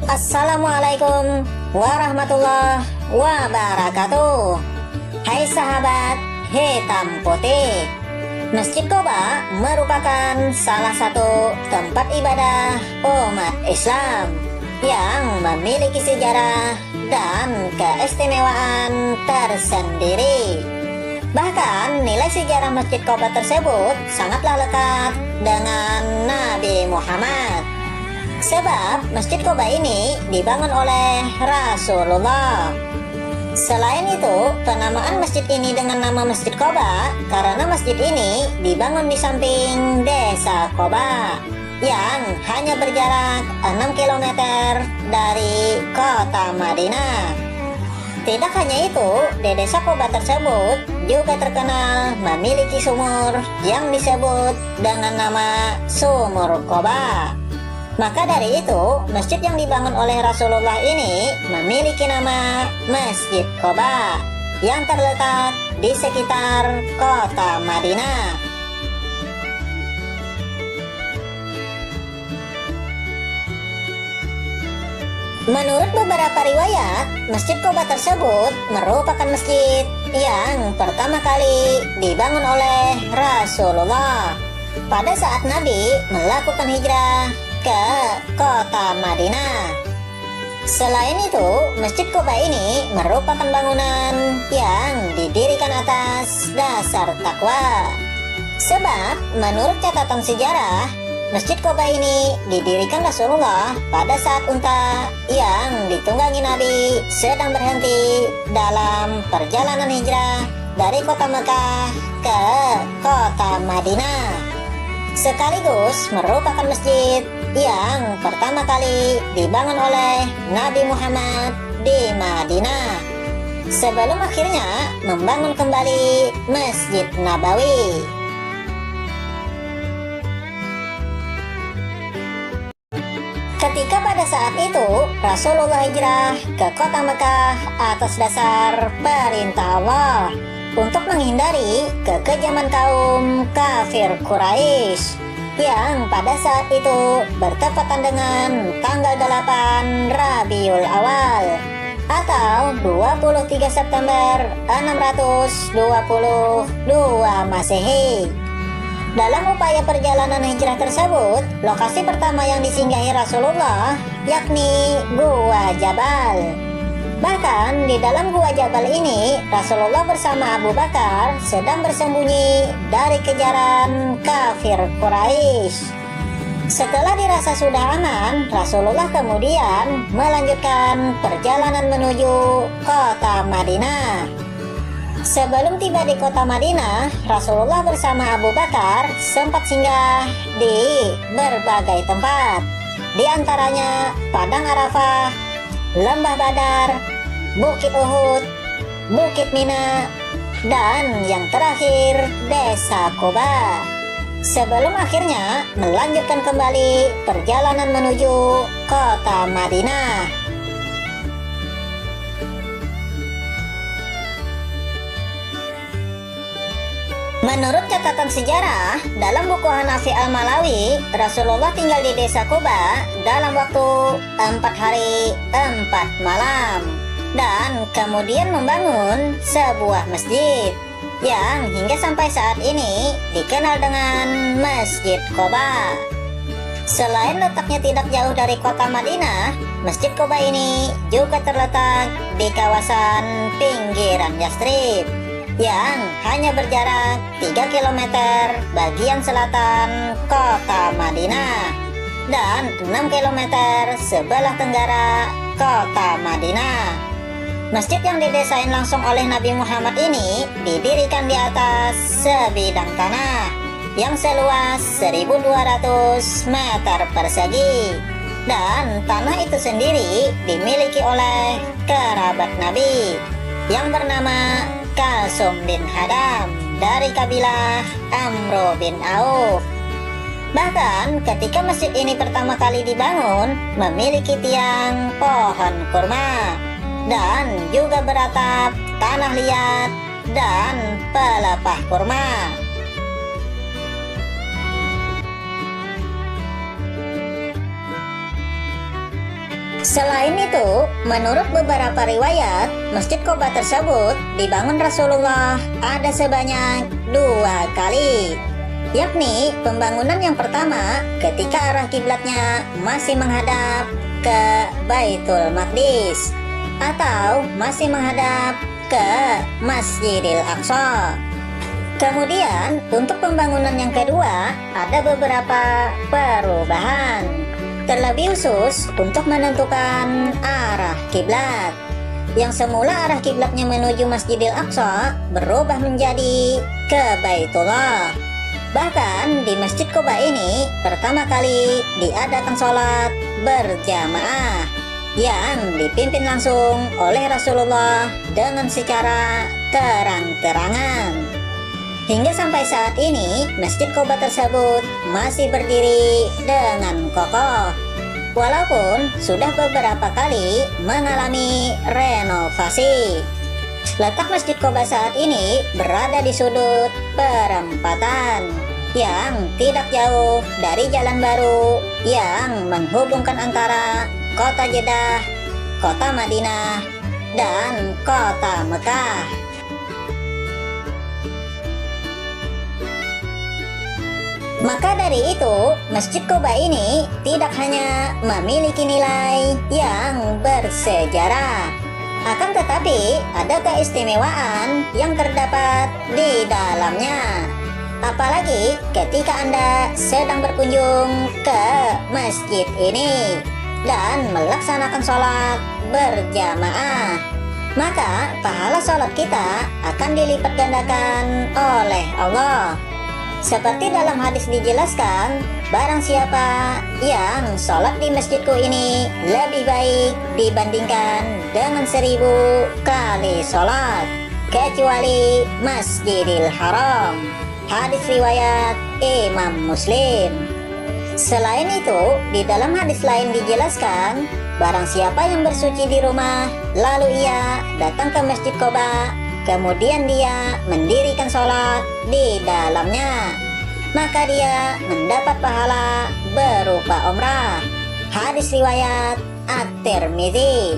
Assalamualaikum warahmatullahi wabarakatuh. Hai sahabat hitam putih, Masjid Quba merupakan salah satu tempat ibadah umat Islam yang memiliki sejarah dan keistimewaan tersendiri. Bahkan nilai sejarah Masjid Quba tersebut sangatlah lekat dengan Nabi Muhammad. Sebab Masjid Quba ini dibangun oleh Rasulullah. Selain itu, penamaan masjid ini dengan nama Masjid Quba karena masjid ini dibangun di samping desa Quba yang hanya berjarak 6 km dari kota Madinah. Tidak hanya itu, di desa Quba tersebut juga terkenal memiliki sumur yang disebut dengan nama Sumur Quba. Maka dari itu, masjid yang dibangun oleh Rasulullah ini memiliki nama Masjid Quba yang terletak di sekitar kota Madinah. Menurut beberapa riwayat, Masjid Quba tersebut merupakan masjid yang pertama kali dibangun oleh Rasulullah pada saat Nabi melakukan hijrah ke kota Madinah. Selain itu, Masjid Quba ini merupakan bangunan yang didirikan atas dasar takwa. Sebab menurut catatan sejarah, Masjid Quba ini didirikan Rasulullah pada saat unta yang ditunggangi Nabi sedang berhenti dalam perjalanan hijrah dari kota Mekah ke kota Madinah. Sekaligus merupakan masjid yang pertama kali dibangun oleh Nabi Muhammad di Madinah sebelum akhirnya membangun kembali Masjid Nabawi. Ketika pada saat itu Rasulullah hijrah ke kota Mekah atas dasar perintah Allah untuk menghindari kekejaman kaum kafir Quraisy yang pada saat itu bertepatan dengan tanggal 8 Rabiul Awal atau 23 September 622 Masehi. Dalam upaya perjalanan hijrah tersebut, lokasi pertama yang disinggahi Rasulullah yakni Gua Jabal. Bahkan di dalam Gua Jabal ini, Rasulullah bersama Abu Bakar sedang bersembunyi dari kejaran kafir Quraisy. Setelah dirasa sudah aman, Rasulullah kemudian melanjutkan perjalanan menuju kota Madinah. Sebelum tiba di kota Madinah, Rasulullah bersama Abu Bakar sempat singgah di berbagai tempat, di antaranya Padang Arafah, Lembah Badar, Bukit Uhud, Bukit Mina, dan yang terakhir Desa Quba. Sebelum akhirnya melanjutkan kembali perjalanan menuju kota Madinah. Menurut catatan sejarah, dalam buku Hanafi Al-Malawi, Rasulullah tinggal di desa Quba dalam waktu 4 hari 4 malam dan kemudian membangun sebuah masjid yang hingga sampai saat ini dikenal dengan Masjid Quba. Selain letaknya tidak jauh dari kota Madinah, Masjid Quba ini juga terletak di kawasan pinggiran Yastrib yang hanya berjarak 3 km bagian selatan kota Madinah dan 6 km sebelah tenggara kota Madinah. Masjid yang didesain langsung oleh Nabi Muhammad ini didirikan di atas sebidang tanah yang seluas 1.200 meter persegi, dan tanah itu sendiri dimiliki oleh kerabat Nabi yang bernama Kalsum bin Hadam dari kabilah Amro bin Auf. Bahkan ketika masjid ini pertama kali dibangun, memiliki tiang pohon kurma dan juga beratap tanah liat dan pelepah kurma. Selain itu, menurut beberapa riwayat, Masjid Quba tersebut dibangun Rasulullah ada sebanyak 2 kali. Yakni pembangunan yang pertama ketika arah kiblatnya masih menghadap ke Baitul Maqdis atau masih menghadap ke Masjidil Aqsa. Kemudian untuk pembangunan yang kedua ada beberapa perubahan, terlebih khusus untuk menentukan arah kiblat. Yang semula arah kiblatnya menuju Masjidil Aqsa berubah menjadi ke Baitullah. Bahkan di Masjid Quba ini pertama kali diadakan sholat berjamaah yang dipimpin langsung oleh Rasulullah dengan secara terang-terangan. Hingga sampai saat ini Masjid Quba tersebut masih berdiri dengan kokoh, walaupun sudah beberapa kali mengalami renovasi. Letak Masjid Quba saat ini berada di sudut perempatan yang tidak jauh dari jalan baru yang menghubungkan antara kota Jeddah, kota Madinah, dan kota Mekah. Maka dari itu, Masjid Quba ini tidak hanya memiliki nilai yang bersejarah, akan tetapi ada keistimewaan yang terdapat di dalamnya. Apalagi ketika Anda sedang berkunjung ke masjid ini dan melaksanakan sholat berjamaah, maka pahala sholat kita akan dilipat gandakan oleh Allah. Seperti dalam hadis dijelaskan, barang siapa yang sholat di masjidku ini lebih baik dibandingkan dengan 1000 kali sholat, kecuali Masjidil Haram. Hadis riwayat Imam Muslim. Selain itu, di dalam hadis lain dijelaskan, barang siapa yang bersuci di rumah, lalu ia datang ke Masjid Quba, kemudian dia mendirikan sholat di dalamnya, maka dia mendapat pahala berupa umrah. Hadis riwayat At-Tirmidzi.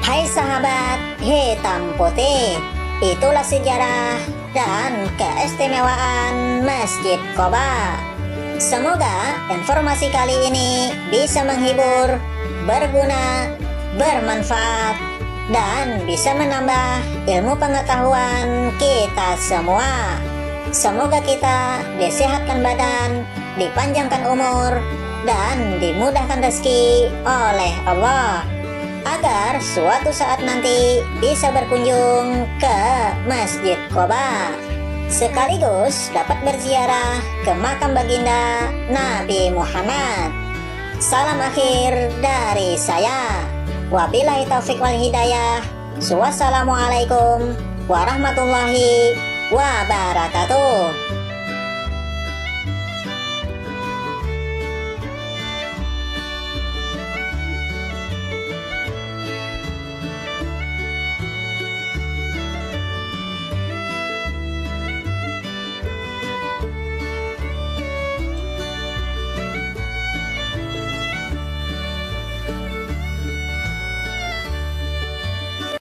Hai sahabat hitam putih, itulah sejarah dan keistimewaan Masjid Quba. Semoga informasi kali ini bisa menghibur, berguna, bermanfaat, dan bisa menambah ilmu pengetahuan kita semua. Semoga kita disehatkan badan, dipanjangkan umur, dan dimudahkan rezeki oleh Allah, agar suatu saat nanti bisa berkunjung ke Masjid Quba, sekaligus dapat berziarah ke makam baginda Nabi Muhammad. Salam akhir dari saya. Wabillahi taufiq wal hidayah. Wassalamualaikum warahmatullahi wabarakatuh.